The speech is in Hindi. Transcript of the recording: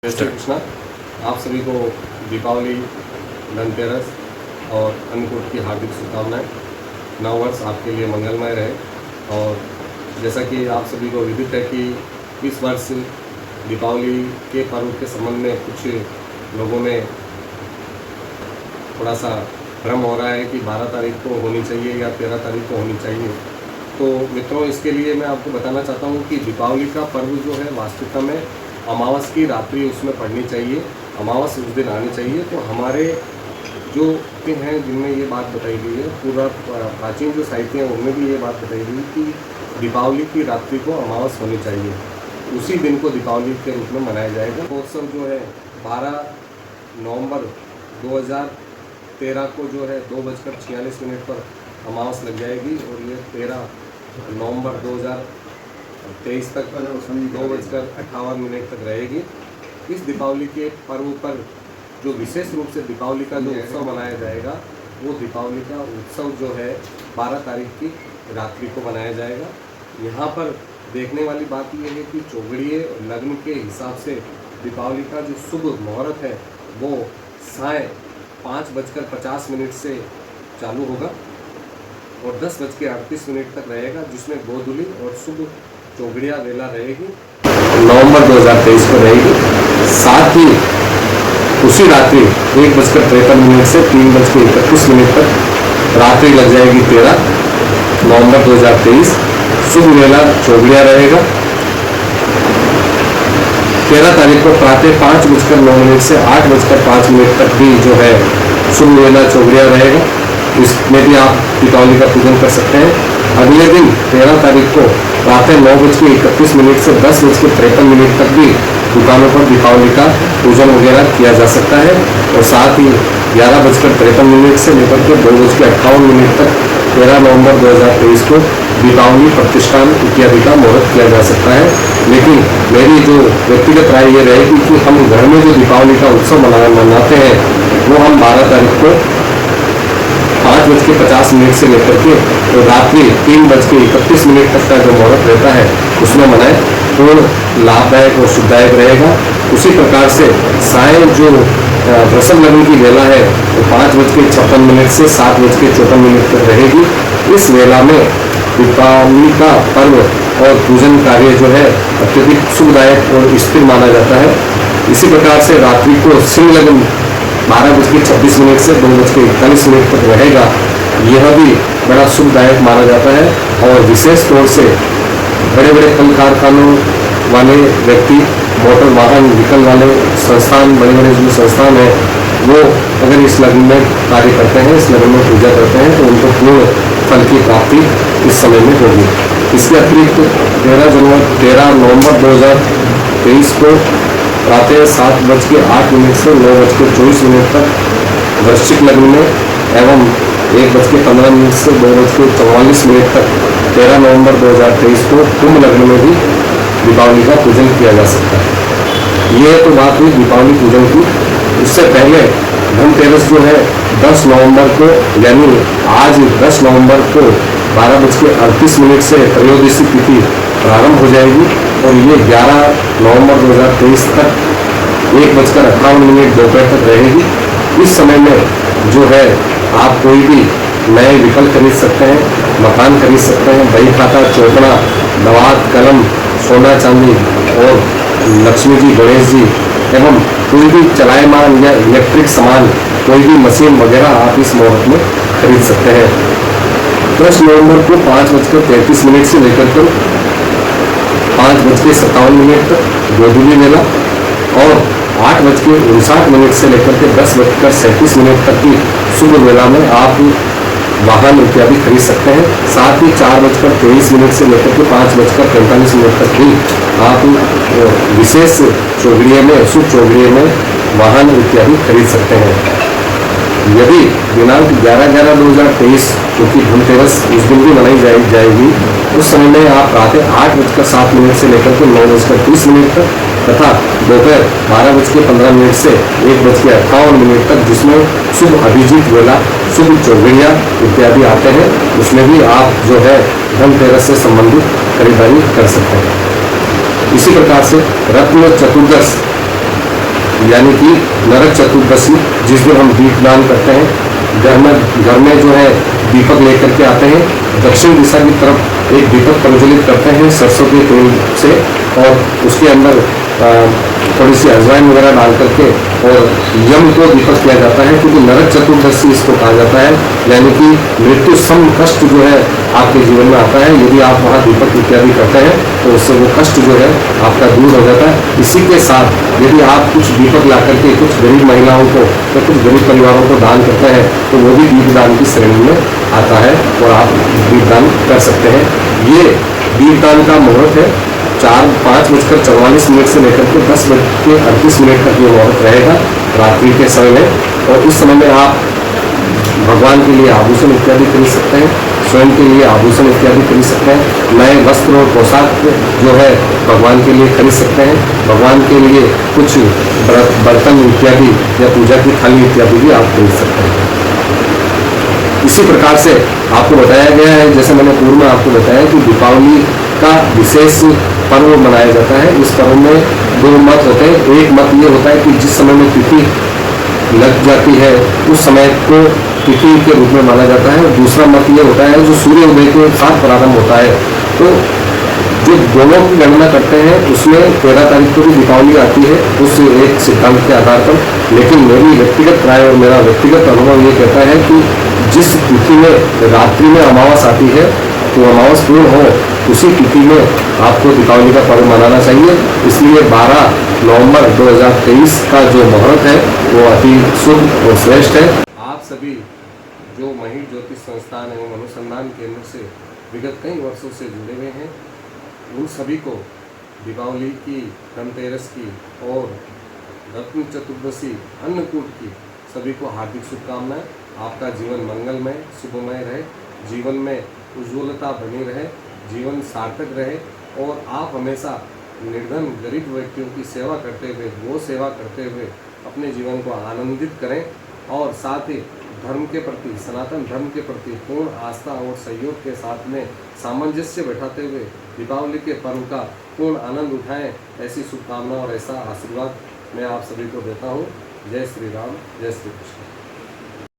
जय श्री कृष्णा। आप सभी को दीपावली, धनतेरस और अन्नकूट की हार्दिक शुभकामनाएं। नव वर्ष आपके लिए मंगलमय रहे। और जैसा कि आप सभी को विदित है कि इस वर्ष दीपावली के पर्व के संबंध में कुछ लोगों में थोड़ा सा भ्रम हो रहा है कि 12 तारीख को होनी चाहिए या 13 तारीख को होनी चाहिए। तो मित्रों, इसके लिए मैं आपको बताना चाहता हूँ कि दीपावली का पर्व जो है वास्तविकता में अमावस की रात्रि उसमें पड़नी चाहिए, अमावस उस दिन आनी चाहिए। तो हमारे जो हैं जिनमें ये बात बताई गई है, पूरा प्राचीन जो साहित्य हैं उनमें भी ये बात बताई गई कि दीपावली की रात्रि को अमावस होनी चाहिए, उसी दिन को दीपावली के रूप में मनाया जाएगा। महोत्सव जो है 12 नवंबर 2013 को जो है 2:46 पर अमावस लग जाएगी और ये 13 नवंबर 2023 तक 2:58 तक रहेगी। इस दीपावली के पर्व पर जो विशेष रूप से दीपावली का जो उत्सव मनाया जाएगा, वो दीपावली का उत्सव जो है 12 तारीख की रात्रि को मनाया जाएगा। यहाँ पर देखने वाली बात यह है कि चौगड़िए लग्न के हिसाब से दीपावली का जो शुभ मुहूर्त है वो साय 5:50 से चालू होगा और 10:38 तक रहेगा, जिसमें गोधूली और शुभ चौगड़िया वेला रहेगी, नवंबर 2023 को रहेगी। साथ ही उसी रात्रि 1:53 से 3:31 तक रात्रि लग जाएगी 13 नवंबर 2023। शुभ वेला चौगड़िया रहेगा। 13 तारीख को प्रातः 5:09 से 8:05 तक भी जो है शुभ वेला चौगड़िया रहेगा। इसमें भी आप दीपावली का पूजन कर सकते हैं। अगले दिन 13 तारीख को प्रातः 9:31 से 10:53 तक भी दुकानों पर दीपावली का पूजन वगैरह किया जा सकता है। और साथ ही 11:53 से लेकर के 2:58 तक 13 नवंबर 2023 को दीपावली प्रतिष्ठान इत्यादि का मुहूर्त किया जा सकता है। लेकिन मेरी जो व्यक्तिगत राय ये रहेगी कि हम घर में जो दीपावली का उत्सव मनाते हैं वो हम 12 तारीख को 5:50 से लेकर के तो रात्रि 3:31 तक का जो मुहूर्त रहता है उसमें मनाएं, पूर्ण लाभदायक और शुभदायक रहेगा। उसी प्रकार से साय जो वृषभ लग्न की वेला है वो 5:56 से 7:54 तक रहेगी। इस वेला में दीपावली का पर्व और पूजन कार्य जो है अत्यधिक शुभदायक और स्थिर माना जाता है। इसी प्रकार से रात्रि को सिंह लग्न 12:26 से 2:41 तक रहेगा। यह भी बड़ा शुभदायक माना जाता है। और विशेष तौर से बड़े बड़े कल कारखानों वाले व्यक्ति, मोटर वाहन व्हीकल वाले संस्थान, बड़े बड़े जो संस्थान हैं वो अगर इस लग्न में कार्य करते हैं, इस लग्न में पूजा करते हैं तो उनको पूर्ण फल की प्राप्ति इस समय में होगी। इसके अतिरिक्त 13 नवंबर 2023 को प्रातः 7:08 से 9:24 तक वृश्चिक लग्न में एवं 1:15 से 2:44 तक 13 नवंबर 2023 को कुंभ लग्न में भी दीपावली का पूजन किया जा सकता है। ये तो बात हुई दीपावली पूजन की। उससे पहले धनतेरस जो है 10 नवंबर को, यानी आज 10 नवंबर को 12:38 से त्रयोदशी तिथि प्रारंभ हो जाएगी और ये 11 नवंबर 2023 तक 1:58 दोपहर तक रहेगी। इस समय में जो है आप कोई भी नए व्हीकल खरीद सकते हैं, मकान खरीद सकते हैं, बही खाता, चौकड़ा, दवात, कलम, सोना चांदी और लक्ष्मी जी, गणेश जी एवं कोई भी चलायमान या इलेक्ट्रिक सामान, कोई भी मशीन वगैरह आप इस मुहूर्त में खरीद सकते हैं। 10 नवंबर को 5:33 से लेकर कर 5:57 तक गोधूली मेला और 8:59 से लेकर के 10:37 तक की शुभ वेला में आप वाहन इत्यादि खरीद सकते हैं। साथ ही 4:23 से लेकर के 5:45 तक भी आप विशेष चौगड़िए में, शुभ चौगड़िए में वाहन इत्यादि खरीद सकते हैं। यदि दिनांक 11/11/2023 क्योंकि धनतेरस उस दिन भी मनाई जाएगी, उस समय में आप प्रातः 8:07 से लेकर के 9:30 तक तथा दोपहर 12:15 से 1:58 तक, जिसमें शुभ अभिजीत वेला, शुभ चौगड़िया इत्यादि आते हैं, उसमें भी आप जो है धनतेरस से संबंधित खरीदारी कर सकते हैं। इसी प्रकार से रत्न चतुर्दश यानी कि नरक चतुर्दशी, जिस दिन हम दीपदान करते हैं, घर में जो है दीपक लेकर के आते हैं, दक्षिण दिशा की तरफ एक दीपक प्रज्वलित करते हैं सरसों के तेल से, और उसके अंदर थोड़ी सी अजवाइन वगैरह डाल करके और यम को दीपक किया जाता है, क्योंकि नरक चतुर्दशी इसको कहा जाता है, यानी कि मृत्यु सम कष्ट जो है आपके जीवन में आता है। यदि आप वहाँ दीपक इत्यादि करते हैं तो उससे वो कष्ट जो है आपका दूर हो जाता है। इसी के साथ यदि आप कुछ दीपक ला करके कुछ गरीब महिलाओं को या कुछ गरीब परिवारों को दान करते हैं तो वो भी दीपदान की श्रेणी में आता है और आप दीपदान कर सकते हैं। ये दीपदान का मुहूर्त है 5:44 से लेकर के 10:38 तक ये मुहूर्त रहेगा रात्रि के समय में। और इस समय में आप भगवान के लिए आभूषण इत्यादि खरीद सकते हैं, स्वयं के लिए आभूषण इत्यादि खरीद सकते हैं, नए वस्त्र और पोशाक जो है भगवान के लिए खरीद सकते हैं, भगवान के लिए कुछ बर्तन इत्यादि या पूजा की थाली इत्यादि भी आप खरीद सकते हैं। इसी प्रकार से आपको बताया गया है, जैसे मैंने पूर्व में आपको बताया कि दीपावली का विशेष पर्व मनाया जाता है। इस पर्व में दो मत होते हैं। एक मत ये होता है कि जिस समय में तिथि लग जाती है उस समय को तिथि के रूप में माना जाता है, और दूसरा मत ये होता है जो सूर्योदय के साथ प्रारंभ होता है। तो जो दोनों की गणना करते हैं उसमें 13 तारीख को भी दीपावली आती है उस एक सिद्धांत के आधार पर। लेकिन मेरी व्यक्तिगत राय और मेरा व्यक्तिगत अनुभव ये कहता है कि जिस तिथि में रात्रि में अमावस आती है तो अमावस पूर्ण हो उसी तिथि में आपको दीपावली का पर्व मनाना चाहिए। इसलिए 12 नवंबर 2023 का जो मुहूर्त है वो अति शुभ और श्रेष्ठ है। आप सभी जो महिर ज्योतिष संस्थान एवं अनुसंधान केंद्र से विगत कई वर्षों से जुड़े हुए हैं, उन सभी को दीपावली की, धनतेरस की और रत्न चतुर्दशी, अन्नकूट की सभी को हार्दिक शुभकामनाएं। आपका जीवन मंगलमय, शुभमय रहे, जीवन में उज्ज्वलता बनी रहे, जीवन सार्थक रहे और आप हमेशा निर्धन गरीब व्यक्तियों की सेवा करते हुए, गो सेवा करते हुए अपने जीवन को आनंदित करें और साथ ही धर्म के प्रति, सनातन धर्म के प्रति पूर्ण आस्था और सहयोग के साथ में सामंजस्य बैठाते हुए दीपावली के पर्व का पूर्ण आनंद उठाएं। ऐसी शुभकामना और ऐसा आशीर्वाद मैं आप सभी को देता हूँ। जय श्री राम, जय श्री कृष्ण।